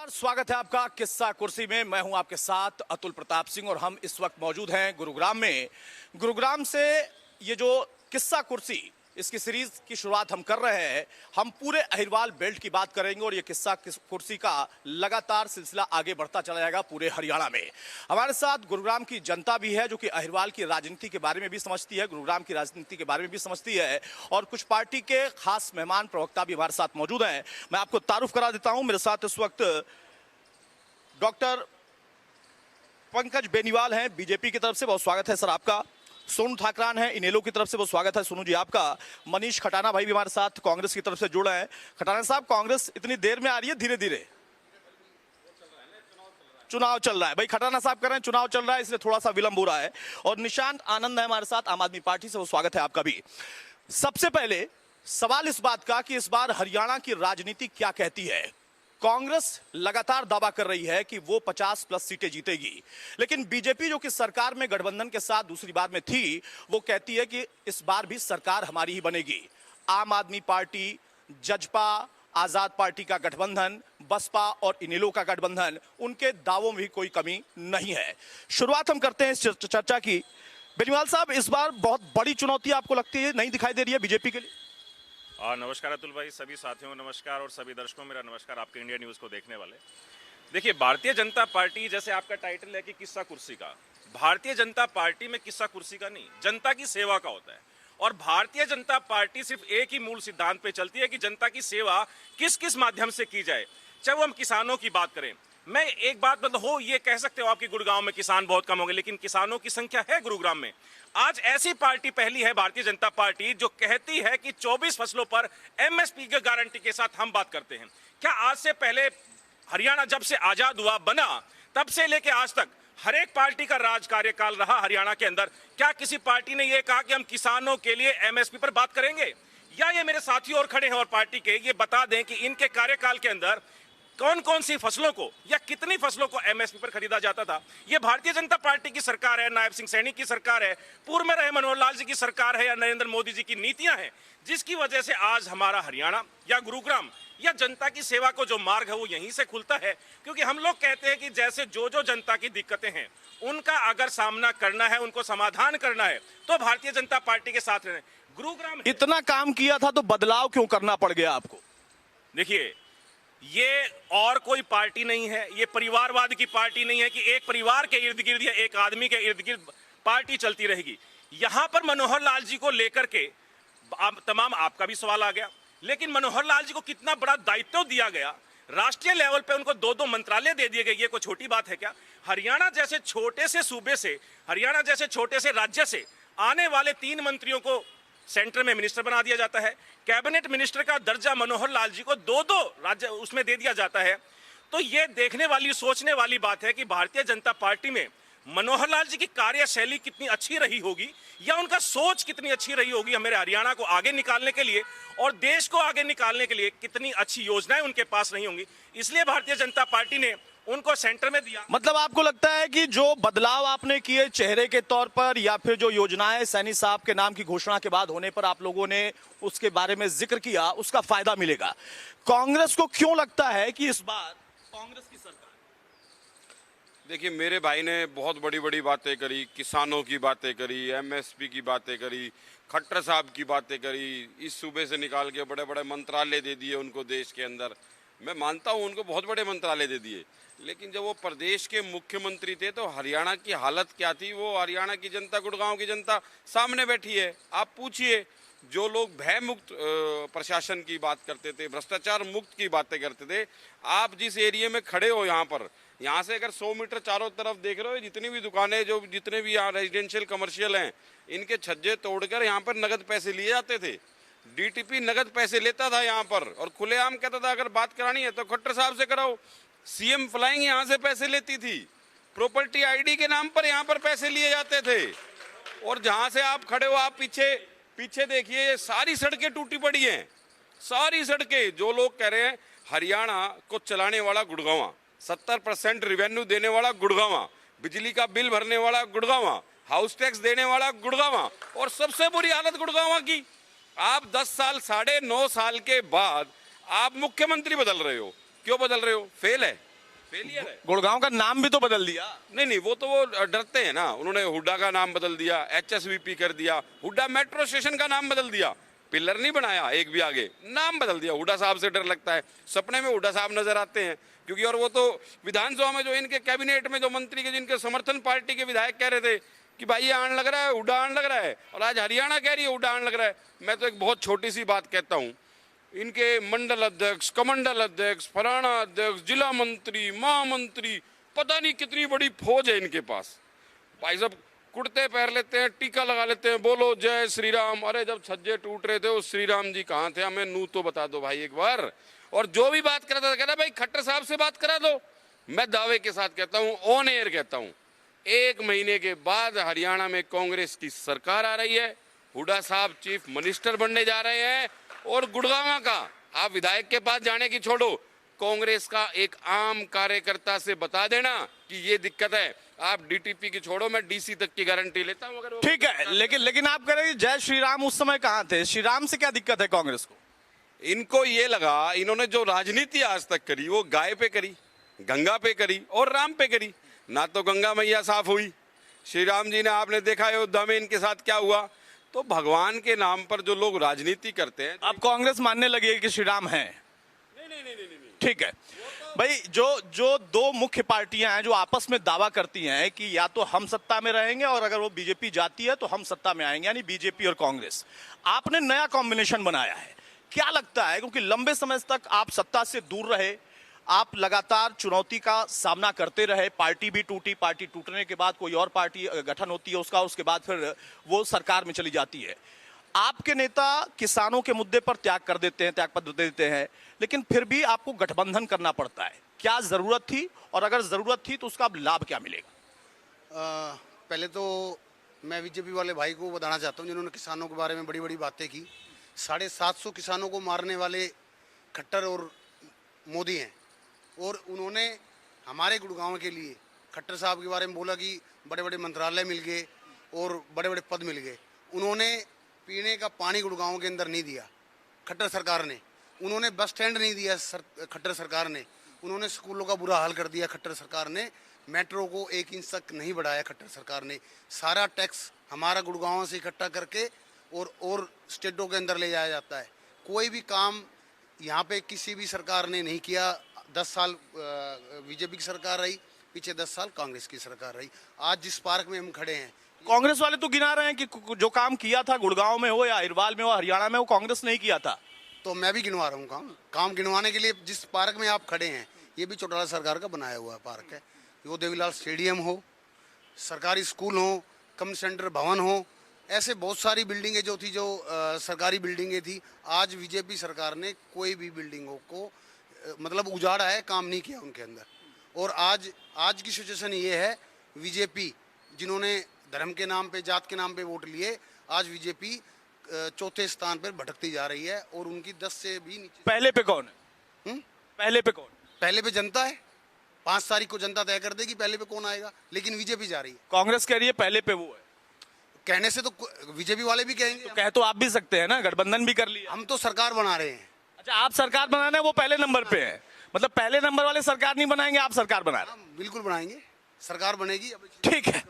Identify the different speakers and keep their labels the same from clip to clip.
Speaker 1: नमस्कार, स्वागत है आपका किस्सा कुर्सी में। मैं हूं आपके साथ अतुल प्रताप सिंह और हम इस वक्त मौजूद हैं गुरुग्राम में। गुरुग्राम से ये जो किस्सा कुर्सी, इसकी सीरीज की शुरुआत हम कर रहे हैं। हम पूरे अहिरवाल बेल्ट की बात करेंगे और ये किस्सा कुर्सी का लगातार सिलसिला आगे बढ़ता चला जाएगा पूरे हरियाणा में। हमारे साथ गुरुग्राम की जनता भी है जो कि अहिरवाल की राजनीति के बारे में भी समझती है, गुरुग्राम की राजनीति के बारे में भी समझती है, और कुछ पार्टी के खास मेहमान प्रवक्ता भी हमारे साथ मौजूद हैं। मैं आपको तारुफ करा देता हूं। मेरे साथ इस वक्त डॉक्टर पंकज बेनीवाल हैं बीजेपी की तरफ से, बहुत स्वागत है सर आपका। सोनू ठाकरान है इनेलो की तरफ से, बहुत स्वागत है सोनू जी आपका। मनीष खटाना भाई भी हमारे साथ कांग्रेस की तरफ से जुड़े हैं। खटाना साहब, कांग्रेस इतनी देर में आ रही है, धीरे धीरे चुनाव चल रहा है भाई। खटाना साहब कह रहे हैं चुनाव चल रहा है इसलिए थोड़ा सा विलंब हो रहा है। और निशांत आनंद है हमारे साथ आम आदमी पार्टी से, वो स्वागत है आपका भी। सबसे पहले सवाल इस बात का कि इस बार हरियाणा की राजनीति क्या कहती है। कांग्रेस लगातार दावा कर रही है कि वो 50+ सीटें जीतेगी, लेकिन बीजेपी जो कि सरकार में गठबंधन के साथ दूसरी बार में थी, वो कहती है कि इस बार भी सरकार हमारी ही बनेगी। आम आदमी पार्टी, जजपा, आजाद पार्टी का गठबंधन, बसपा और इनेलो का गठबंधन, उनके दावों में भी कोई कमी नहीं है। शुरुआत हम करते हैं इस चर्चा की। बेनीवाल साहब, इस बार बहुत बड़ी चुनौती आपको लगती है, नहीं दिखाई दे रही है बीजेपी के लिए?
Speaker 2: नमस्कार अतुल भाई, सभी साथियों को नमस्कार और सभी दर्शकों मेरा नमस्कार, आपके इंडिया न्यूज़ को देखने वाले। देखिए, भारतीय जनता पार्टी, जैसे आपका टाइटल है कि किस्सा कुर्सी का, भारतीय जनता पार्टी में किस्सा कुर्सी का नहीं, जनता की सेवा का होता है। और भारतीय जनता पार्टी सिर्फ एक ही मूल सिद्धांत पे चलती है कि जनता की सेवा किस किस माध्यम से की जाए। चाहे वो हम किसानों की बात करें, मैं एक बात मतलब हो ये कह सकते हो आपकी गुड़गांव में किसान बहुत कम हो गए, लेकिन किसानों की संख्या है गुरुग्राम में। आज ऐसी पार्टी पहली है भारतीय जनता पार्टी जो कहती है कि 24 फसलों पर एमएसपी की गारंटी के साथ हम बात करते हैं। क्या आज से पहले हरियाणा जब से आजाद हुआ बना तब से लेके आज तक हर एक पार्टी का राज कार्यकाल रहा हरियाणा के अंदर, क्या किसी पार्टी ने यह कहा कि हम किसानों के लिए एमएसपी पर बात करेंगे? या ये मेरे साथी और खड़े हैं और पार्टी के ये बता दें कि इनके कार्यकाल के अंदर कौन कौन सी फसलों को या कितनी फसलों को एमएसपी पर खरीदा जाता था। ये भारतीय जनता पार्टी की सरकार है, नायब सिंह सैनी की सरकार है, पूर्व में रहे मनोहर लाल जी की सरकार है, या नरेंद्र मोदी जी की नीतियां हैं, जिसकी वजह से आज हमारा हरियाणा या गुरुग्राम या जनता की सेवा को जो मार्ग है वो यहीं से खुलता है। क्योंकि हम लोग कहते हैं कि जैसे जो जो जनता की दिक्कतें हैं उनका अगर सामना करना है, उनको समाधान करना है, तो भारतीय जनता पार्टी के साथ रहना। गुरुग्राम
Speaker 1: इतना काम किया था तो बदलाव क्यों करना पड़ गया आपको?
Speaker 2: देखिए, ये और कोई पार्टी नहीं है, ये परिवारवाद की पार्टी नहीं है कि एक परिवार के इर्द गिर्द या एक आदमी के इर्द गिर्द पार्टी चलती रहेगी। यहां पर मनोहर लाल जी को लेकर के तमाम आपका भी सवाल आ गया, लेकिन मनोहर लाल जी को कितना बड़ा दायित्व दिया गया, राष्ट्रीय लेवल पे उनको 2-2 मंत्रालय दे दिए गए। ये कोई छोटी बात है क्या? हरियाणा जैसे छोटे से सूबे से, हरियाणा जैसे छोटे से राज्य से आने वाले 3 मंत्रियों को सेंटर में मिनिस्टर बना दिया जाता है। कैबिनेट मिनिस्टर का दर्जा मनोहर लाल जी को 2-2 राज्य उसमें दे दिया जाता है। तो ये देखने वाली, सोचने वाली बात है कि भारतीय जनता पार्टी में मनोहर लाल जी की कार्यशैली कितनी अच्छी रही होगी या उनका सोच कितनी अच्छी रही होगी हमारे हरियाणा को आगे निकालने के लिए और देश को आगे निकालने के लिए कितनी अच्छी योजनाएं उनके पास नहीं होंगी। इसलिए भारतीय जनता पार्टी ने उनको सेंटर में दिया।
Speaker 1: मतलब आपको लगता है कि जो बदलाव आपने किए चेहरे के तौर पर या फिर जो योजनाएं सैनी साहब के नाम की घोषणा के बाद होने पर आप लोगों ने उसके बारे में जिक्र किया, उसका फायदा मिलेगा? कांग्रेस को क्यों लगता है कि इस बार कांग्रेस की सरकार?
Speaker 3: देखिए, मेरे भाई ने बहुत बड़ी बड़ी बातें करी, किसानों की बातें करी, एमएसपी की बातें करी, खट्टर साहब की बातें करी, इस सूबे से निकाल के बड़े बड़े मंत्रालय दे दिए उनको देश के अंदर। मैं मानता हूँ उनको बहुत बड़े मंत्रालय दे दिए, लेकिन जब वो प्रदेश के मुख्यमंत्री थे तो हरियाणा की हालत क्या थी वो हरियाणा की जनता, गुड़गांव की जनता सामने बैठी है। आप पूछिए, जो लोग भय मुक्त प्रशासन की बात करते थे, भ्रष्टाचार मुक्त की बातें करते थे, आप जिस एरिया में खड़े हो यहाँ से अगर 100 मीटर चारों तरफ देख रहे हो, जितनी भी दुकानें, जो जितने भी यहाँ रेजिडेंशियल कमर्शियल हैं, इनके छज्जे तोड़कर यहाँ पर नगद पैसे लिए जाते थे। डीटीपी नगद पैसे लेता था यहाँ पर और खुलेआम कहता था अगर बात करानी है तो खट्टर साहब से कराओ। सीएम फ्लाइंग यहाँ से पैसे लेती थी, प्रॉपर्टी आईडी के नाम पर यहाँ पर पैसे लिए जाते थे। और जहाँ से आप खड़े हो, आप पीछे देखिए, ये सारी सड़कें टूटी पड़ी हैं, सारी सड़कें। जो लोग कह रहे हैं हरियाणा को चलाने वाला गुड़गांव, 70% रेवेन्यू देने वाला गुड़गांव, बिजली का बिल भरने वाला गुड़गांव, हाउस टैक्स देने वाला गुड़गांव, और सबसे बुरी हालत गुड़गांव की। आप 10 साल, 9.5 साल के बाद आप मुख्यमंत्री बदल रहे हो। क्यों बदल रहे हो? फेल है, फेलियर है।
Speaker 1: गुड़गांव का नाम भी तो बदल दिया।
Speaker 3: नहीं, वो तो वो डरते हैं ना। उन्होंने हुड्डा का नाम बदल दिया, HSVP कर दिया, हुड्डा मेट्रो स्टेशन का नाम बदल दिया, पिलर नहीं बनाया एक भी आगे, नाम बदल दिया। हुड्डा साहब से डर लगता है, सपने में हुड्डा साहब नजर आते हैं क्योंकि। और वो तो विधानसभा में जो इनके कैबिनेट में जो मंत्री के जिनके समर्थन पार्टी के विधायक कह रहे थे कि भाई ये आण लग रहा है, हुड्डा आण लग रहा है, और आज हरियाणा कह रही है हुड्डा आण लग रहा है। मैं तो एक बहुत छोटी सी बात कहता हूँ, इनके मंडल अध्यक्ष, कमंडल अध्यक्ष, फलाना अध्यक्ष, जिला मंत्री, महामंत्री, पता नहीं कितनी बड़ी फौज है इनके पास। भाई साहब कुर्ते पहन लेते हैं, टीका लगा लेते हैं, बोलो जय श्री राम। अरे जब छज्जे टूट रहे थे वो श्री राम जी कहाँ थे, हमें नू तो बता दो भाई एक बार। और जो भी बात करा था कहना भाई खट्टर साहब से बात करा दो। मैं दावे के साथ कहता हूँ, ऑन एयर कहता हूँ, 1 महीने के बाद हरियाणा में कांग्रेस की सरकार आ रही है, हुड्डा साहब चीफ मिनिस्टर बनने जा रहे हैं। और गुड़गांव का आप विधायक के पास जाने की छोड़ो, कांग्रेस का एक आम कार्यकर्ता से बता देना कि ये दिक्कत है। आप DTP की छोड़ो, मैं DC तक की गारंटी लेता हूं। अगर
Speaker 1: ठीक है, लेकिन आप कह रहे हैं जय श्री राम उस समय कहाँ थे? श्री राम से क्या दिक्कत है कांग्रेस को?
Speaker 3: इनको ये लगा, इन्होंने जो राजनीति आज तक करी वो गाय पे करी, गंगा पे करी और राम पे करी। ना तो गंगा मैया साफ हुई, श्री राम जी ने आपने देखा अयोध्या में इनके साथ क्या हुआ। तो भगवान के नाम पर जो लोग राजनीति करते हैं,
Speaker 1: अब कांग्रेस मानने लगी है कि श्री राम है।
Speaker 3: नहीं।
Speaker 1: ठीक है भाई, जो दो मुख्य पार्टियां हैं जो आपस में दावा करती हैं कि या तो हम सत्ता में रहेंगे और अगर वो बीजेपी जाती है तो हम सत्ता में आएंगे, यानी बीजेपी और कांग्रेस। आपने नया कॉम्बिनेशन बनाया है, क्या लगता है? क्योंकि लंबे समय तक आप सत्ता से दूर रहे, आप लगातार चुनौती का सामना करते रहे, पार्टी भी टूटी, पार्टी टूटने के बाद कोई और पार्टी गठन होती है उसके बाद फिर वो सरकार में चली जाती है। आपके नेता किसानों के मुद्दे पर त्याग कर देते हैं, त्यागपत्र दे देते हैं, लेकिन फिर भी आपको गठबंधन करना पड़ता है। क्या जरूरत थी, और अगर जरूरत थी तो उसका लाभ क्या मिलेगा?
Speaker 4: पहले तो मैं बीजेपी वाले भाई को बताना चाहता हूं जिन्होंने किसानों के बारे में बड़ी बड़ी बातें की। 750 किसानों को मारने वाले खट्टर और मोदी हैं, और उन्होंने हमारे गुड़गांव के लिए खट्टर साहब के बारे में बोला कि बड़े बड़े मंत्रालय मिल गए और बड़े बड़े पद मिल गए। उन्होंने पीने का पानी गुड़गांव के अंदर नहीं दिया खट्टर सरकार ने, उन्होंने बस स्टैंड नहीं दिया खट्टर सरकार ने, उन्होंने स्कूलों का बुरा हाल कर दिया खट्टर सरकार ने, मेट्रो को 1 इंच तक नहीं बढ़ाया खट्टर सरकार ने, सारा टैक्स हमारा गुड़गांव से इकट्ठा करके और स्टेटों के अंदर ले जाया जाता है। कोई भी काम यहाँ पे किसी भी सरकार ने नहीं किया। 10 साल बीजेपी की सरकार रही, पीछे 10 साल कांग्रेस की सरकार रही। आज जिस पार्क में हम खड़े हैं,
Speaker 1: कांग्रेस वाले तो गिना रहे हैं कि जो काम किया था गुड़गांव में हो या अहिरवाल में हो, हरियाणा में हो, कांग्रेस नहीं किया था।
Speaker 4: तो मैं भी गिनवा रहा हूँ काम गिनवाने के लिए। जिस पार्क में आप खड़े हैं ये भी चौटाला सरकार का बनाया हुआ पार्क है। वो देवीलाल स्टेडियम हो, सरकारी स्कूल हो, कम्युनिटी सेंटर भवन हो, ऐसे बहुत सारी बिल्डिंगें जो थी, जो सरकारी बिल्डिंगें थी, आज बीजेपी सरकार ने कोई भी बिल्डिंगों को मतलब उजाड़ा है, काम नहीं किया उनके अंदर। और आज की सिचुएशन ये है, बीजेपी जिन्होंने धर्म के नाम पे, जात के नाम पे वोट लिए, आज बीजेपी चौथे स्थान पर भटकती जा रही है और उनकी 10 से भी नीचे।
Speaker 1: पहले पे कौन है? पहले पे कौन?
Speaker 4: पहले पे जनता है। 5 तारीख को जनता तय कर देगी पहले पे कौन आएगा, लेकिन बीजेपी जा रही है।
Speaker 1: कांग्रेस कह रही है पहले पे वो है।
Speaker 4: कहने से तो बीजेपी वाले भी कहेंगे।
Speaker 1: कह तो आप भी सकते हैं ना, गठबंधन भी कर लिया।
Speaker 4: हम तो सरकार बना रहे हैं।
Speaker 1: अच्छा, आप सरकार बना रहे हैं, वो पहले नंबर पे है। मतलब पहले नंबर वाले सरकार नहीं बनाएंगे, आप सरकार बना रहे हैं।
Speaker 4: हम बिल्कुल बनाएंगे, सरकार बनेगी।
Speaker 1: ठीक है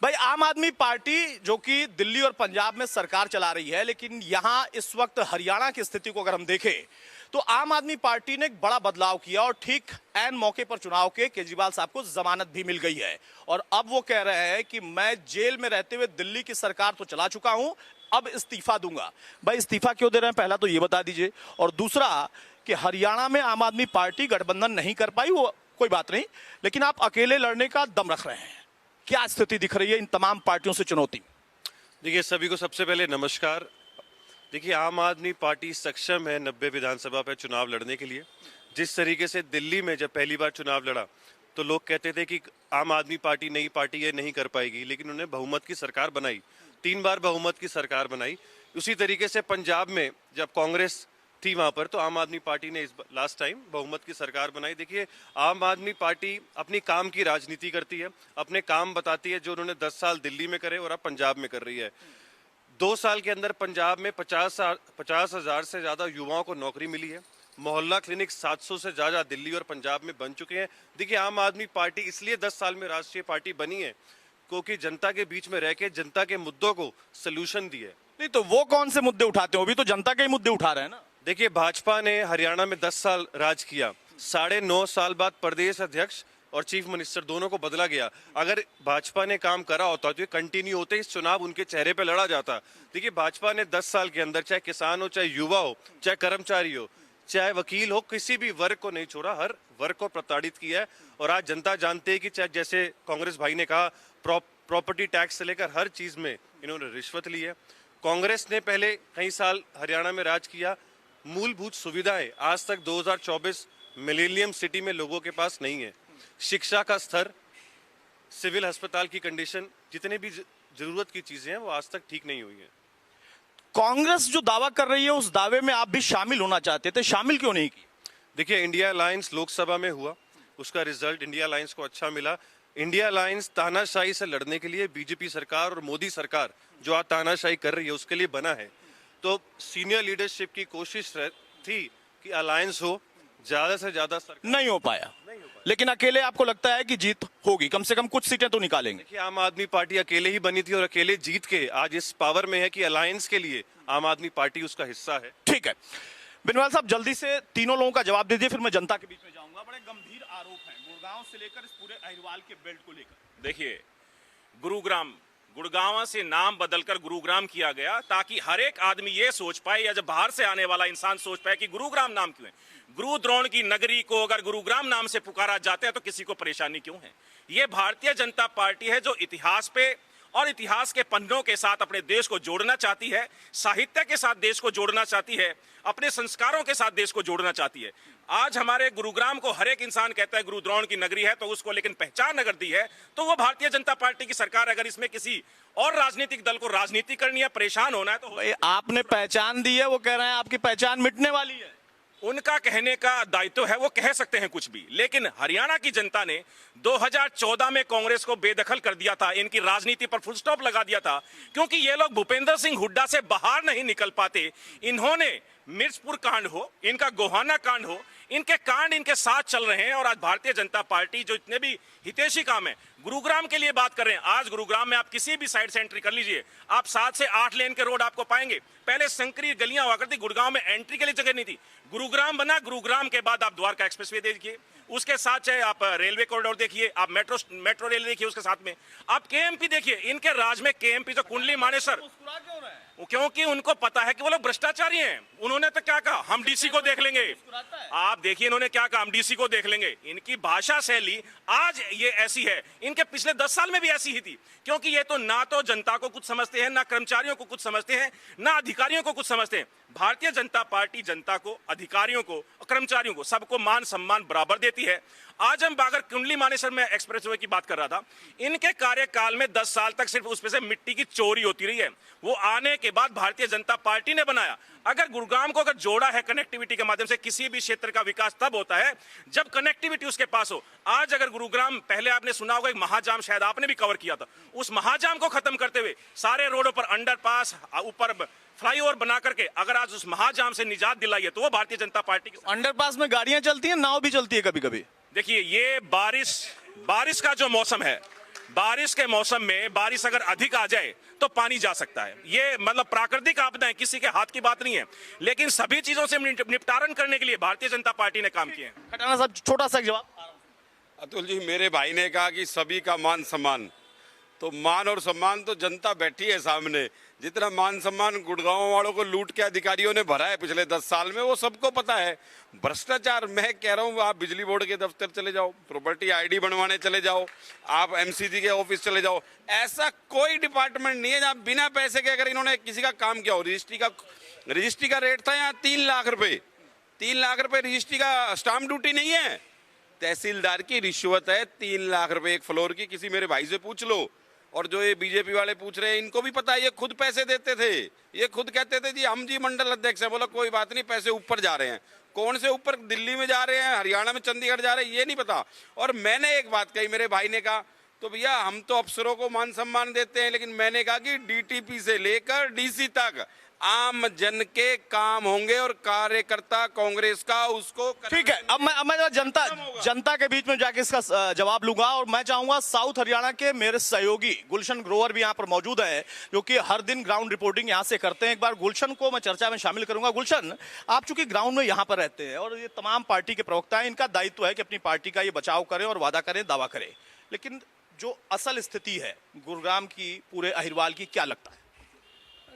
Speaker 1: भाई, आम आदमी पार्टी जो कि दिल्ली और पंजाब में सरकार चला रही है, लेकिन यहां इस वक्त हरियाणा की स्थिति को अगर हम देखें तो आम आदमी पार्टी ने एक बड़ा बदलाव किया और ठीक ऐन मौके पर चुनाव के केजरीवाल साहब को जमानत भी मिल गई है। और अब वो कह रहे हैं कि मैं जेल में रहते हुए दिल्ली की सरकार तो चला चुका हूं, अब इस्तीफा दूंगा। भाई इस्तीफा क्यों दे रहे हैं, पहला तो ये बता दीजिए। और दूसरा कि हरियाणा में आम आदमी पार्टी गठबंधन नहीं कर पाई, वो कोई बात नहीं, लेकिन आप अकेले लड़ने का दम रख रहे हैं। क्या स्थिति दिख रही है इन तमाम पार्टियों से चुनौती?
Speaker 5: देखिए, सभी को सबसे पहले नमस्कार। देखिए, आम आदमी पार्टी सक्षम है 90 विधानसभा पर चुनाव लड़ने के लिए। जिस तरीके से दिल्ली में जब पहली बार चुनाव लड़ा तो लोग कहते थे कि आम आदमी पार्टी नई पार्टी ये नहीं कर पाएगी, लेकिन उन्होंने बहुमत की सरकार बनाई, 3 बार बहुमत की सरकार बनाई। उसी तरीके से पंजाब में जब कांग्रेस थी वहां पर, तो आम आदमी पार्टी ने इस लास्ट टाइम बहुमत की सरकार बनाई। देखिए, आम आदमी पार्टी अपनी काम की राजनीति करती है, अपने काम बताती है, जो उन्होंने 10 साल दिल्ली में करे और अब पंजाब में कर रही है। 2 साल के अंदर पंजाब में 50,000 से ज्यादा युवाओं को नौकरी मिली है। मोहल्ला क्लिनिक 700 से ज़्यादा दिल्ली और पंजाब में बन चुके हैं। देखिए, आम आदमी पार्टी इसलिए 10 साल में राष्ट्रीय पार्टी बनी है क्योंकि जनता के बीच में रह के जनता के मुद्दों को सलूशन दिए।
Speaker 1: नहीं तो वो कौन से मुद्दे उठाते हो? अभी तो जनता के ही मुद्दे उठा रहे हैं ना।
Speaker 5: देखिए, भाजपा ने हरियाणा में 10 साल राज किया, 9.5 साल बाद प्रदेश अध्यक्ष और चीफ मिनिस्टर दोनों को बदला गया। अगर भाजपा ने काम करा होता तो ये कंटिन्यू होते, इस चुनाव उनके चेहरे पे लड़ा जाता। देखिए, भाजपा ने 10 साल के अंदर चाहे किसान हो, चाहे युवा हो, चाहे कर्मचारी हो, चाहे वकील हो, किसी भी वर्ग को नहीं छोड़ा, हर वर्ग को प्रताड़ित किया है। और आज जनता जानते है कि चाहे जैसे कांग्रेस भाई ने कहा, प्रॉपर्टी टैक्स से लेकर हर चीज में इन्होंने रिश्वत ली है। कांग्रेस ने पहले कई साल हरियाणा में राज किया, मूलभूत सुविधाएं आज तक 2024 मिलेनियम सिटी में लोगों के पास नहीं है। शिक्षा का स्तर, सिविल अस्पताल की कंडीशन, जितने भी जरूरत की चीजें हैं वो आज तक ठीक नहीं हुई है।
Speaker 1: कांग्रेस जो दावा कर रही है उस दावे में आप भी शामिल होना चाहते थे, शामिल क्यों नहीं की?
Speaker 5: देखिए, इंडिया अलायंस लोकसभा में हुआ, उसका रिजल्ट इंडिया अलायंस को अच्छा मिला। इंडिया अलायंस तानाशाही से लड़ने के लिए बीजेपी सरकार और मोदी सरकार जो आज तानाशाही कर रही है उसके लिए बना है। तो सीनियर लीडरशिप की कोशिश थी कि अलायंस हो, ज्यादा से ज्यादा सरकार
Speaker 1: नहीं हो पाया, लेकिन अकेले आपको लगता है कि जीत होगी, कम से कम कुछ सीटें तो निकालेंगे?
Speaker 5: देखिए, आम आदमी पार्टी अकेले ही बनी थी और अकेले जीत के आज इस पावर में है कि अलायंस के लिए आम आदमी पार्टी उसका हिस्सा है।
Speaker 1: ठीक है, बिनवाल साहब जल्दी से तीनों लोगों का जवाब दे दीजिए, फिर मैं जनता के बीच में जाऊंगा। बड़े गंभीर आरोप हैं गुड़गांव से लेकर इस पूरे अहिरवाल के बेल्ट को लेकर।
Speaker 2: देखिए, गुड़गांव से नाम बदलकर गुरुग्राम किया गया ताकि हर एक आदमी ये सोच पाए, या जब बाहर से आने वाला इंसान सोच पाए कि गुरुग्राम नाम क्यों है। गुरु द्रोण की नगरी को अगर गुरुग्राम नाम से पुकारा जाता है तो किसी को परेशानी क्यों है? ये भारतीय जनता पार्टी है जो इतिहास पे और इतिहास के पन्नों के साथ अपने देश को जोड़ना चाहती है, साहित्य के साथ देश को जोड़ना चाहती है, अपने संस्कारों के साथ देश को जोड़ना चाहती है। आज हमारे गुरुग्राम को हर एक इंसान कहता है गुरु द्रोण की नगरी है, तो उसको लेकिन पहचान अगर दी है तो वो भारतीय जनता पार्टी की सरकार। अगर इसमें किसी और राजनीतिक दल को राजनीति करनी है, परेशान होना है तो
Speaker 1: भाई आपने पहचान दी है, वो कह रहे हैं आपकी पहचान मिटने वाली है।
Speaker 2: उनका कहने का दायित्व है, वो कह सकते हैं कुछ भी। लेकिन हरियाणा की जनता ने 2014 में कांग्रेस को बेदखल कर दिया था, इनकी राजनीति पर फुल स्टॉप लगा दिया था, क्योंकि ये लोग भूपेंद्र सिंह हुड्डा से बाहर नहीं निकल पाते। इन्होंने मिर्चपुर कांड हो, इनका गोहाना कांड हो, इनके कांड इनके साथ चल रहे हैं। और आज भारतीय जनता पार्टी जो इतने भी हितैषी काम है, गुरुग्राम के लिए बात कर रहे हैं। आज गुरुग्राम में आप किसी भी साइड से एंट्री कर लीजिए, आप 7 से 8 लेन के रोड आपको पाएंगे। पहले संकरी गलियां हुआ करती, गुड़गांव में एंट्री के लिए जगह नहीं थी। गुरुग्राम बना, गुरुग्राम के बाद आप द्वारका एक्सप्रेसवे देखिए, उसके साथ चाहे आप रेलवे कॉरिडोर देखिए, आप मेट्रो रेल देखिए, उसके साथ में आप केएमपी देखिए। इनके राज में केएमपी जो कुंडली मानेसर, क्योंकि उनको पता है कि वो लोग भ्रष्टाचारी हैं। उन्होंने तो क्या कहा, हम डीसी को देख लेंगे। आप देखिए इन्होंने क्या कहा, हम डीसी को देख लेंगे। इनकी भाषा शैली आज ये ऐसी है, इनके पिछले 10 साल में भी ऐसी ही थी, क्योंकि ये तो ना तो जनता को कुछ समझते हैं, ना कर्मचारियों को कुछ समझते हैं, ना अधिकारियों को कुछ समझते हैं। भारतीय जनता पार्टी जनता को, अधिकारियों को, कर्मचारियों को, सबको मान सम्मान बराबर देती है। आज हम अगर कुंडली मानेसर में एक्सप्रेसवे की बात कर रहा था, इनके कार्यकाल में 10 साल तक सिर्फ उसमें से मिट्टी की चोरी होती रही है। वो आने के बाद भारतीय जनता पार्टी ने बनाया। अगर गुरुग्राम को अगर जोड़ा है कनेक्टिविटी के माध्यम से, किसी भी क्षेत्र का विकास तब होता है जब कनेक्टिविटी उसके पास हो। आज अगर गुरुग्राम, पहले आपने सुना होगा एक महाजाम, शायद आपने भी कवर किया था, उस महाजाम को खत्म करते हुए सारे रोडों पर अंडरपास, ऊपर फ्लाईओवर बना करके अगर आज उस महाजाम से निजात दिलाई है तो वो भारतीय जनता पार्टी की।
Speaker 1: अंडरपास में गाड़ियां चलती हैं, नाव भी चलती है कभी कभी।
Speaker 2: देखिए, ये बारिश का जो मौसम है, बारिश के मौसम में बारिश अगर अधिक आ जाए तो पानी जा सकता है। ये मतलब प्राकृतिक आपदा है, किसी के हाथ की बात नहीं है। लेकिन सभी चीजों से निपटारण करने के लिए भारतीय जनता पार्टी ने काम किए हैं।
Speaker 1: खटाना साहब छोटा सा जवाब।
Speaker 3: अतुल जी, मेरे भाई ने कहा कि सभी का मान सम्मान, तो मान और सम्मान तो जनता बैठी है सामने। जितना मान सम्मान गुड़गांव वालों को लूट के अधिकारियों ने भरा है पिछले 10 साल में, वो सबको पता है। भ्रष्टाचार, मैं कह रहा हूँ, आप बिजली बोर्ड के दफ्तर चले जाओ, प्रॉपर्टी आईडी बनवाने चले जाओ, आप एमसीजी के ऑफिस चले जाओ, ऐसा कोई डिपार्टमेंट नहीं है जहाँ बिना पैसे के अगर इन्होंने किसी का काम किया हो। रजिस्ट्री का रेट था यहाँ 3 लाख रुपए, 3 लाख रुपए रजिस्ट्री का स्टाम्प ड्यूटी नहीं है। तहसीलदार की रिश्वत है 3 लाख रुपए एक फ्लोर की, किसी मेरे भाई से पूछ लो। और जो ये बीजेपी वाले पूछ रहे हैं, इनको भी पता है, ये खुद पैसे देते थे। ये खुद कहते थे जी हम जी मंडल अध्यक्ष हैं। बोला कोई बात नहीं, पैसे ऊपर जा रहे हैं। कौन से ऊपर? दिल्ली में जा रहे हैं, हरियाणा में, चंडीगढ़ जा रहे हैं, ये नहीं पता। और मैंने एक बात कही, मेरे भाई ने कहा तो भैया हम तो अफसरों को मान सम्मान देते हैं, लेकिन मैंने कहा कि डीटीपी से लेकर डीसी तक आम जन के काम होंगे और कार्यकर्ता कांग्रेस का उसको
Speaker 1: ठीक है, अब मैं जरा जनता के बीच में जाके इसका जवाब लूंगा और मैं चाहूंगा साउथ हरियाणा के मेरे सहयोगी गुलशन ग्रोवर भी यहाँ पर मौजूद है, जो कि हर दिन ग्राउंड रिपोर्टिंग यहाँ से करते हैं। एक बार गुलशन को मैं चर्चा में शामिल करूंगा। गुलशन, आप चूंकि ग्राउंड में यहाँ पर रहते हैं और ये तमाम पार्टी के प्रवक्ता हैं, इनका दायित्व है कि अपनी पार्टी का ये बचाव करें और वादा करें, दावा करें, लेकिन जो असल स्थिति है गुरुग्राम की, पूरे अहिरवाल की, क्या लगता है?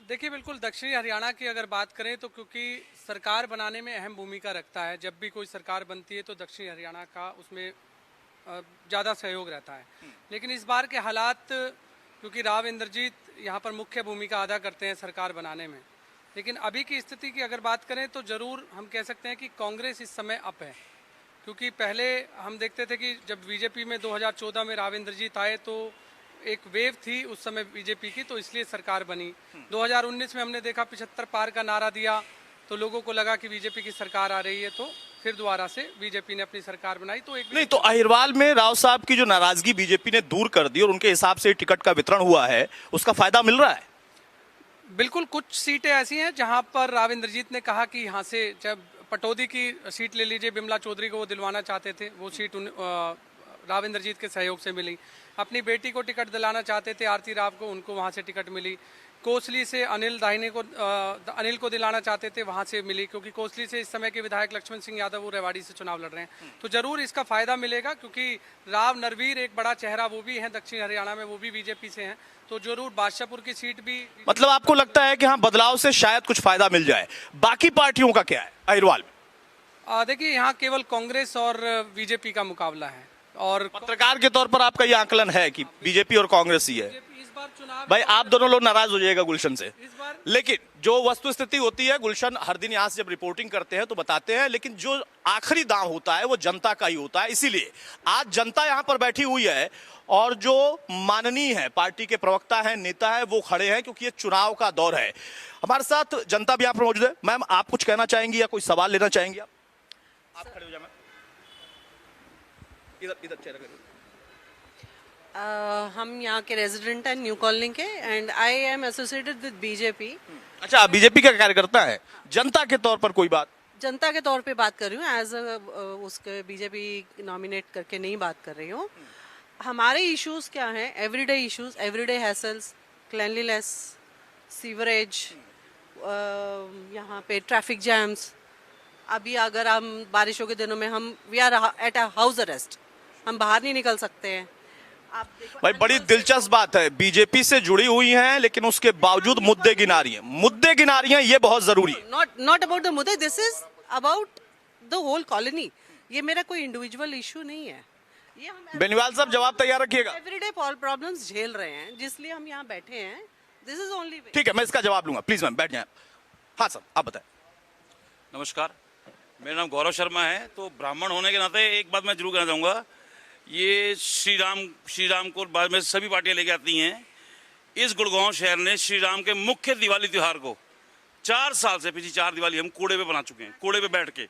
Speaker 6: देखिए, बिल्कुल दक्षिणी हरियाणा की अगर बात करें तो क्योंकि सरकार बनाने में अहम भूमिका रखता है, जब भी कोई सरकार बनती है तो दक्षिणी हरियाणा का उसमें ज़्यादा सहयोग रहता है। लेकिन इस बार के हालात, क्योंकि राव इंद्रजीत यहाँ पर मुख्य भूमिका अदा करते हैं सरकार बनाने में, लेकिन अभी की स्थिति की अगर बात करें तो ज़रूर हम कह सकते हैं कि कांग्रेस इस समय अप है। क्योंकि पहले हम देखते थे कि जब बीजेपी में 2014 में राव इंद्रजीत आए तो एक वेव थी उस समय बीजेपी की, तो इसलिए सरकार बनी। 2019 में हमने देखा 75 पार का नारा दिया तो लोगों को लगा कि बीजेपी की सरकार आ रही है, तो फिर दोबारा से बीजेपी ने अपनी सरकार बनाई। तो एक
Speaker 1: नहीं, तो अहिरवाल में राव साहब की जो नाराजगी बीजेपी ने दूर कर दी और उनके हिसाब से टिकट का वितरण हुआ है, उसका फायदा मिल रहा है?
Speaker 6: बिल्कुल, कुछ सीटें ऐसी हैं जहां पर राव इंद्रजीत ने कहा कि यहाँ से, जब पटौदी की सीट ले लीजिए, बिमला चौधरी को वो दिलवाना चाहते थे, वो सीट राव इंद्रजीत के सहयोग से मिली। अपनी बेटी को टिकट दिलाना चाहते थे आरती राव को, उनको वहाँ से टिकट मिली। कोसली से अनिल दाहिने को अनिल को दिलाना चाहते थे, वहाँ से मिली, क्योंकि कोसली से इस समय के विधायक लक्ष्मण सिंह यादव वो रेवाड़ी से चुनाव लड़ रहे हैं। तो जरूर इसका फायदा मिलेगा, क्योंकि राव नरवीर एक बड़ा चेहरा वो भी हैं दक्षिण हरियाणा में, वो भी बीजेपी से हैं, तो जरूर बादशाहपुर की सीट भी।
Speaker 1: मतलब आपको लगता है कि हाँ, बदलाव से शायद कुछ फायदा मिल जाए। बाकी पार्टियों का क्या है अहिरवाल में?
Speaker 6: देखिए, यहाँ केवल कांग्रेस और बीजेपी का मुकाबला है। और
Speaker 1: पत्रकार के तौर पर आपका ये आकलन है कि बीजेपी और कांग्रेस ही है?
Speaker 6: इस बार चुनाव,
Speaker 1: भाई आप दोनों लोग नाराज हो जाइएगा गुलशन से,
Speaker 6: इस बार
Speaker 1: लेकिन जो वस्तु स्थिति होती है, गुलशन हर दिन यहाँ से जब रिपोर्टिंग करते हैं तो बताते हैं, लेकिन जो आखिरी दांव होता है वो जनता का ही होता है। इसीलिए आज जनता यहाँ पर बैठी हुई है और जो माननीय है, पार्टी के प्रवक्ता है, नेता है, वो खड़े हैं, क्योंकि ये चुनाव का दौर है। हमारे साथ जनता भी यहाँ पर मौजूद है। मैम, आप कुछ कहना चाहेंगी या कोई सवाल लेना चाहेंगी? आप खड़े हो जाए, इधर चेहरा करिए।
Speaker 7: हम यहाँ के रेजिडेंट हैं, न्यू कॉलोनी के, and I am associated with BJP.
Speaker 1: अच्छा, बीजेपी का कार्यकर्ता है। जनता के तौर पर कोई बात?
Speaker 7: जनता के तौर पे बात कर रही हूँ, एज उसके बीजेपी नॉमिनेट करके नहीं बात कर रही हूँ। हमारे इश्यूज क्या हैं? Everyday issues, everyday hassles, cleanliness, sewerage, यहाँ पे ट्रैफिक जैम्स। अभी अगर हम बारिशों के दिनों में we are at a house arrest, हम बाहर नहीं निकल सकते हैं। आप देखो,
Speaker 1: भाई बड़ी दिलचस्प बात है, बीजेपी से जुड़ी हुई हैं लेकिन उसके बावजूद मुद्दे गिना रही हैं। मुद्दे गिना रही हैं, ये बहुत जरूरी है।
Speaker 7: नॉट अबाउट द मुद्दे, this is about the whole colony. ये मेरा कोई इंडिविजुअल इशू नहीं है। ये हम
Speaker 1: बेनीवाल साहब जवाब तैयार रखिएगा।
Speaker 7: एवरीडे प्रॉब्लम्स झेल रहे हैं, जिसलिए हम यहाँ बैठे हैं। This is only way.
Speaker 1: ठीक है, मैं इसका जवाब लूंगा। प्लीज मैम बैठ जाए। हाँ सर, आप बताएं।
Speaker 8: नमस्कार, मेरा नाम गौरव शर्मा है। तो ब्राह्मण होने के नाते एक बात मैं जरूर कहना चाहूँगा, ये श्री राम को बाद में सभी पार्टियां लेके आती हैं। इस गुड़गांव शहर ने श्री राम के मुख्य दिवाली त्यौहार को 4 साल से, पिछली 4 दिवाली हम कूड़े पे बना चुके हैं। कूड़े पे बैठ के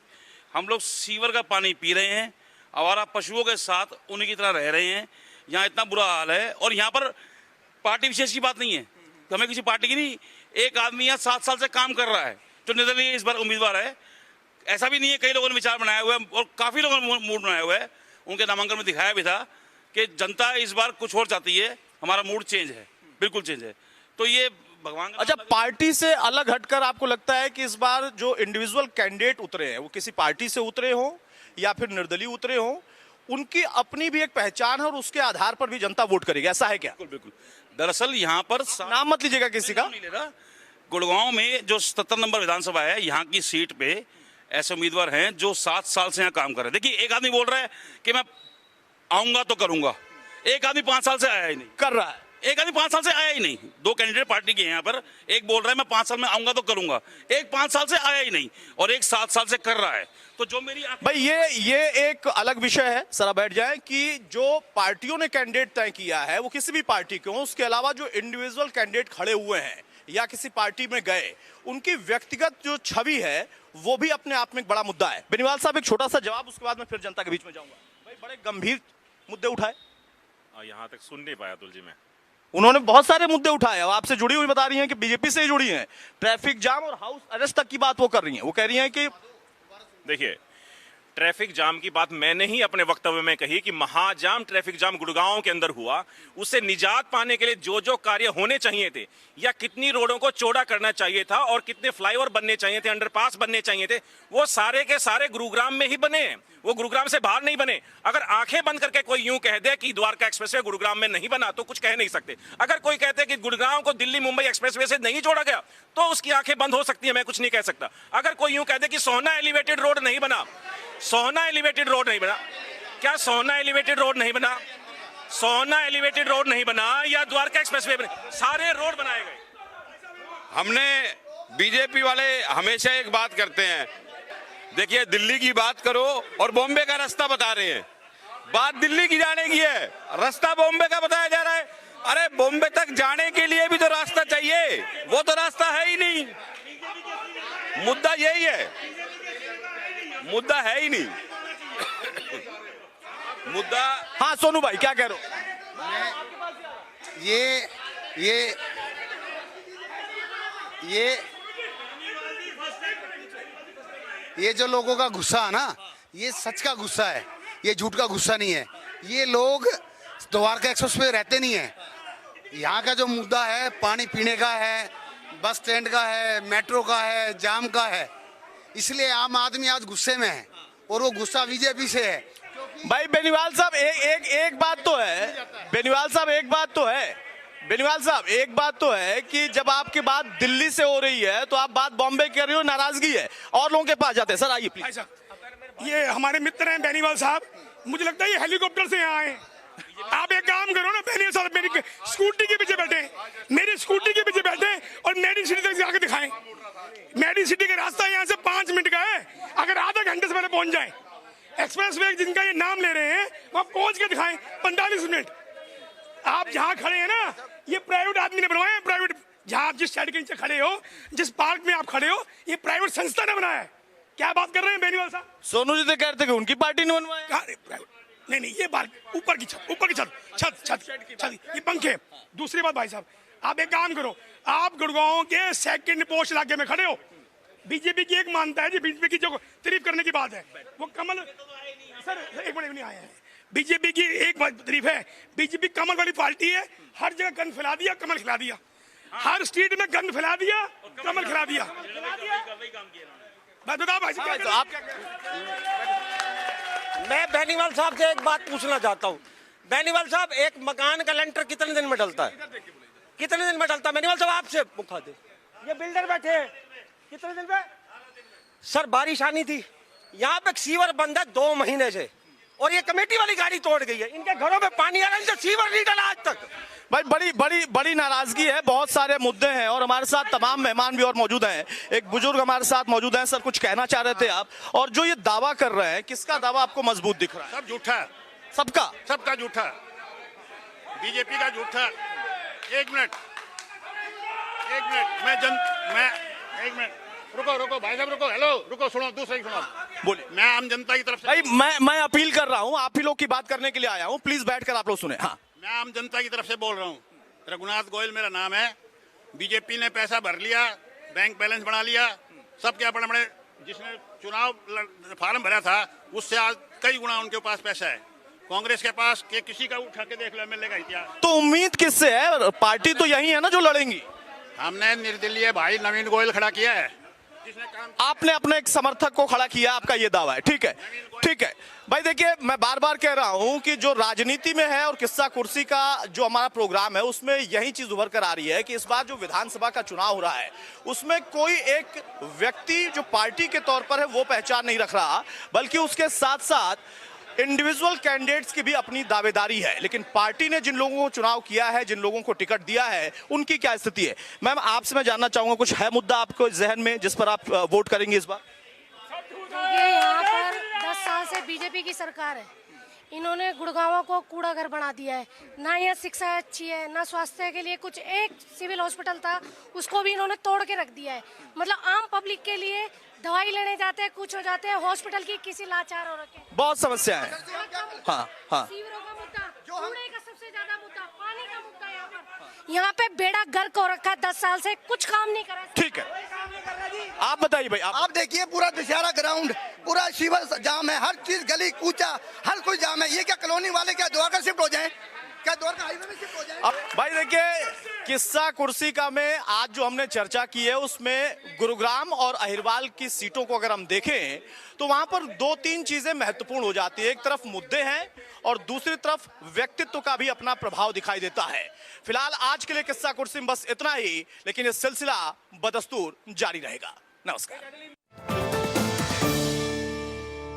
Speaker 8: हम लोग सीवर का पानी पी रहे हैं, आवारा पशुओं के साथ उन्हीं की तरह रह रहे हैं। यहाँ इतना बुरा हाल है, और यहाँ पर पार्टी विशेष की बात नहीं है, हमें किसी पार्टी की नहीं। एक आदमी यहाँ 7 साल से काम कर रहा है, जो निर्दलीय इस बार उम्मीदवार है। ऐसा भी नहीं है, कई लोगों ने विचार बनाया हुआ है और काफ़ी लोगों ने मूड बनाया हुआ है। उनके नामांकन में दिखाया भी था कि जनता इस बार कुछ और चाहती है, हमारा मूड चेंज है, बिल्कुल चेंज है। तो ये भगवान का।
Speaker 1: अच्छा, पार्टी से अलग हटकर आपको लगता है कि इस बार जो इंडिविजुअल कैंडिडेट उतरे हैं, वो किसी पार्टी से उतरे हों या फिर निर्दलीय उतरे हों, उनकी अपनी भी एक पहचान है और उसके आधार पर भी जनता वोट करेगी, ऐसा है क्या?
Speaker 8: बिल्कुल बिल्कुल। दरअसल यहाँ पर
Speaker 1: नाम मत लीजिएगा किसी का।
Speaker 8: नहीं ले रहा। गुड़गांव में जो 77 नंबर विधानसभा है, यहाँ की सीट पे ऐसे उम्मीदवार हैं जो 7 साल से यहाँ काम कर रहे हैं। देखिए, एक आदमी बोल रहा है कि मैं आऊंगा तो करूंगा, एक आदमी 5 साल से आया ही नहीं।
Speaker 1: कर रहा है
Speaker 8: एक आदमी 5 साल से आया ही नहीं। 2 कैंडिडेट पार्टी के हैं यहाँ पर। एक बोल रहा है मैं 5 साल में आऊंगा तो करूंगा, एक 5 साल से आया ही नहीं, और एक 7 साल से कर रहा है। तो जो मेरी
Speaker 1: भाई ये एक अलग विषय है, सरा बैठ जाए, कि जो पार्टियों ने कैंडिडेट तय किया है वो किसी भी पार्टी के हो, उसके अलावा जो इंडिविजुअल कैंडिडेट खड़े हुए हैं या किसी पार्टी में गए, उनकी व्यक्तिगत जो छवि है वो भी अपने आप में एक बड़ा मुद्दा है। बेनीवाल साहब, एक छोटा सा जवाब, उसके बाद मैं फिर जनता के बीच में जाऊंगा। भाई बड़े गंभीर मुद्दे उठाए।
Speaker 2: यहाँ तक सुन नहीं पाया अतुल जी मैं।
Speaker 1: उन्होंने बहुत सारे मुद्दे उठाए, अब आपसे जुड़ी हुई बता रही हैं कि बीजेपी से ही जुड़ी हैं, ट्रैफिक जाम और हाउस अरेस्ट तक की बात वो कर रही हैं। वो कह रही हैं कि
Speaker 2: देखिए, ट्रैफिक जाम की बात मैंने ही अपने वक्तव्य में कही कि महाजाम ट्रैफिक जाम गुड़गांव के अंदर हुआ, उससे निजात पाने के लिए जो जो कार्य होने चाहिए थे, या कितनी रोडों को चौड़ा करना चाहिए था और कितने फ्लाईओवर बनने चाहिए थे, अंडरपास बनने चाहिए थे, वो सारे के सारे गुरुग्राम में ही बने हैं, वो गुरुग्राम से बाहर नहीं बने। अगर आंखें बंद करके कोई यूं कह दे कि द्वारका एक्सप्रेसवे गुरुग्राम में नहीं बना, तो कुछ कह नहीं सकते। अगर कोई कहते हैं कि गुड़गांव को दिल्ली मुंबई एक्सप्रेसवे से नहीं जोड़ा गया, तो उसकी आंखें बंद हो सकती है, मैं कुछ नहीं कह सकता। अगर कोई यूं कह दे कि सोहना एलिवेटेड रोड नहीं बना, सोहना एलिवेटेड रोड नहीं बना, क्या सोहना एलिवेटेड रोड नहीं बना? सोहना एलिवेटेड रोड नहीं बना या द्वारका एक्सप्रेसवे बने, सारे रोड बनाए गए।
Speaker 3: हमने बीजेपी वाले हमेशा एक बात करते हैं, देखिए दिल्ली की बात करो और बॉम्बे का रास्ता बता रहे हैं, बात दिल्ली की जाने की है, रास्ता बॉम्बे का बताया जा रहा है। अरे बॉम्बे तक जाने के लिए भी तो रास्ता चाहिए, वो तो रास्ता है ही नहीं। मुद्दा यही है, मुद्दा है ही नहीं मुद्दा।
Speaker 1: हाँ सोनू भाई क्या कह रहे हो?
Speaker 4: ये जो लोगों का गुस्सा है ना, ये सच का गुस्सा है, ये झूठ का गुस्सा नहीं है। ये लोग द्वारका एक्सप्रेस पे रहते नहीं है। यहाँ का जो मुद्दा है पानी पीने का है, बस स्टैंड का है, मेट्रो का है, जाम का है, इसलिए आम आदमी आज गुस्से में है और वो गुस्सा बीजेपी से है।
Speaker 1: भाई बेनीवाल साहब एक बात तो है, बेनीवाल साहब एक बात तो है, बेनीवाल साहब एक बात तो है कि जब आपकी बात दिल्ली से हो रही है तो आप बात बॉम्बे कर रही हो, नाराजगी है और लोगों के पास जाते हैं। सर आइए प्लीज।
Speaker 9: ये हमारे मित्र हैं बेनीवाल साहब, मुझे लगता है ये हेलीकॉप्टर से यहाँ आए। आप एक काम करो ना, बेनीवाल साहब मेरी स्कूटी के पीछे बैठे, मेरी स्कूटी के पीछे बैठे और मेडिन सिटी तक जाके दिखाएं। मेडिन सिटी का रास्ता यहाँ से 5 मिनट का है, अगर आधा घंटे से पहले पहुंच जाए। एक्सप्रेस वे जिनका ये नाम ले रहे हैं वहां पहुंच के दिखाएं 45 मिनट। आप जहाँ खड़े हैं ना, ये प्राइवेट आदमी ने बनवाया है, प्राइवेट, जहाँ आप जिस साइड के नीचे खड़े हो, जिस पार्क में आप खड़े हो, ये प्राइवेट संस्था ने बनाया है। क्या बात कर रहे हैं बेनीवाल साहब?
Speaker 1: सोनू जी तो कहते कि उनकी पार्टी ने बनवाया।
Speaker 9: नहीं ये बात ऊपर की छत ये पंखे। दूसरी बात भाई साहब, आप एक काम करो, आप गुड़गांव के सेकंड पोस्ट इलाके में खड़े हो, बीजेपी की एक मानता है जी, बीजेपी की जो तारीफ करने की बात है वो कमल, सर एक मिनट नहीं आया है, बीजेपी की एक तारीफ है, बीजेपी कमल वाली पार्टी है, हर जगह गंद फैला दिया, कमल खिला दिया, हर स्ट्रीट में गंद फैला दिया, कमल खिला दिया। बताओ भाई साहब आप क्या?
Speaker 10: मैं बेनीवाल साहब से एक बात पूछना चाहता हूँ। बेनीवाल साहब, एक मकान का लेंटर कितने दिन में डलता है? कितने दिन में डलता है बेनीवाल साहब? आपसे मुखा दे, ये बिल्डर बैठे हैं, कितने दिन में? सर बारिश आनी थी, यहाँ पे सीवर बंद है 2 महीने से, और ये कमेटी वाली गाड़ी तोड़ गई है, इनके घरों में पानी आ रहा है, सीवर नहीं डला आज तक।
Speaker 1: भाई बड़ी बड़ी बड़ी नाराजगी है, बहुत सारे मुद्दे हैं और हमारे साथ तमाम मेहमान भी और मौजूद हैं। एक बुजुर्ग हमारे साथ मौजूद हैं। सर कुछ कहना चाह रहे थे आप, और जो ये दावा कर रहे हैं, किसका दावा आपको मजबूत दिख रहा है?
Speaker 11: सब झूठा है,
Speaker 1: सबका
Speaker 11: झूठा, बीजेपी का झूठा। एक मिनट रुको भाई साहब रुको, हेलो रुको, सुनो, दूसरा सुनो,
Speaker 1: बोलिए।
Speaker 11: मैं आम जनता की तरफ से,
Speaker 1: भाई मैं अपील कर रहा हूँ, आप ही लोग की बात करने के लिए आया हूँ, प्लीज बैठकर आप लोग सुने। हाँ
Speaker 11: मैं आम जनता की तरफ से बोल रहा हूँ। रघुनाथ गोयल मेरा नाम है। बीजेपी ने पैसा भर लिया, बैंक बैलेंस बना लिया, सब क्या बड़े जिसने चुनाव फार्म भरा था उससे आज कई गुना उनके पास पैसा है। कांग्रेस के पास के किसी का उठा के देख लो एमएलए का इतिहास।
Speaker 1: तो उम्मीद किससे है? पार्टी तो यही है ना जो लड़ेंगी।
Speaker 11: हमने निर्दलीय भाई नवीन गोयल खड़ा किया है, जिसने काम,
Speaker 1: आपने अपने एक समर्थक को खड़ा किया, आपका ये दावा है, ठीक है ठीक है। भाई देखिए, मैं बार बार कह रहा हूं कि जो राजनीति में है और किस्सा कुर्सी का जो हमारा प्रोग्राम है उसमें यही चीज उभर कर आ रही है कि इस बार जो विधानसभा का चुनाव हो रहा है उसमें कोई एक व्यक्ति जो पार्टी के तौर पर है वो पहचान नहीं रख रहा, बल्कि उसके साथ साथ इंडिविजुअल कैंडिडेट्स की भी अपनी दावेदारी है। लेकिन पार्टी ने जिन लोगों को चुनाव किया है, जिन लोगों को टिकट दिया है, उनकी क्या स्थिति है? मैम आपसे मैं जानना चाहूंगा, कुछ है मुद्दा आपको जहन में जिस पर आप वोट करेंगे इस बार?
Speaker 12: ये यहाँ पर 10 साल से बीजेपी की सरकार है, इन्होंने गुड़गांव को कूड़ा घर बना दिया है। ना यहाँ शिक्षा अच्छी है, ना स्वास्थ्य के लिए कुछ, एक सिविल हॉस्पिटल था उसको भी इन्होंने तोड़ के रख दिया है। मतलब आम पब्लिक के लिए दवाई लेने जाते हैं, कुछ हो जाते हैं, हॉस्पिटल की किसी लाचार हो रखे,
Speaker 1: बहुत समस्या है। हाँ हाँ,
Speaker 12: सीवरों का मुद्दा, कूड़े का सबसे ज्यादा मुद्दा, पानी का मुद्दा यहाँ पर। यहाँ पे बेड़ा गर्क हो रखा है 10 साल से, कुछ काम नहीं करा।
Speaker 1: ठीक है, आप बताइए भाई।
Speaker 13: आप देखिए पूरा दशहरा ग्राउंड पूरा सिविल जाम है, हर चीज गली कूचा हर कोई जाम है। ये क्या कॉलोनी वाले क्या द्वारका शिफ्ट हो जाएं, क्या द्वारका हाईवे में शिफ्ट हो जाएं?
Speaker 1: अब भाई देखिए, किस्सा कुर्सी का में आज जो हमने चर्चा की है उसमें गुरुग्राम और अहिरवाल की सीटों को अगर हम देखें तो वहां पर 2-3 चीजें महत्वपूर्ण हो जाती है। एक तरफ मुद्दे हैं और दूसरी तरफ व्यक्तित्व का भी अपना प्रभाव दिखाई देता है। फिलहाल आज के लिए किस्सा कुर्सी में बस इतना ही, लेकिन ये सिलसिला बदस्तूर जारी रहेगा। नमस्कार।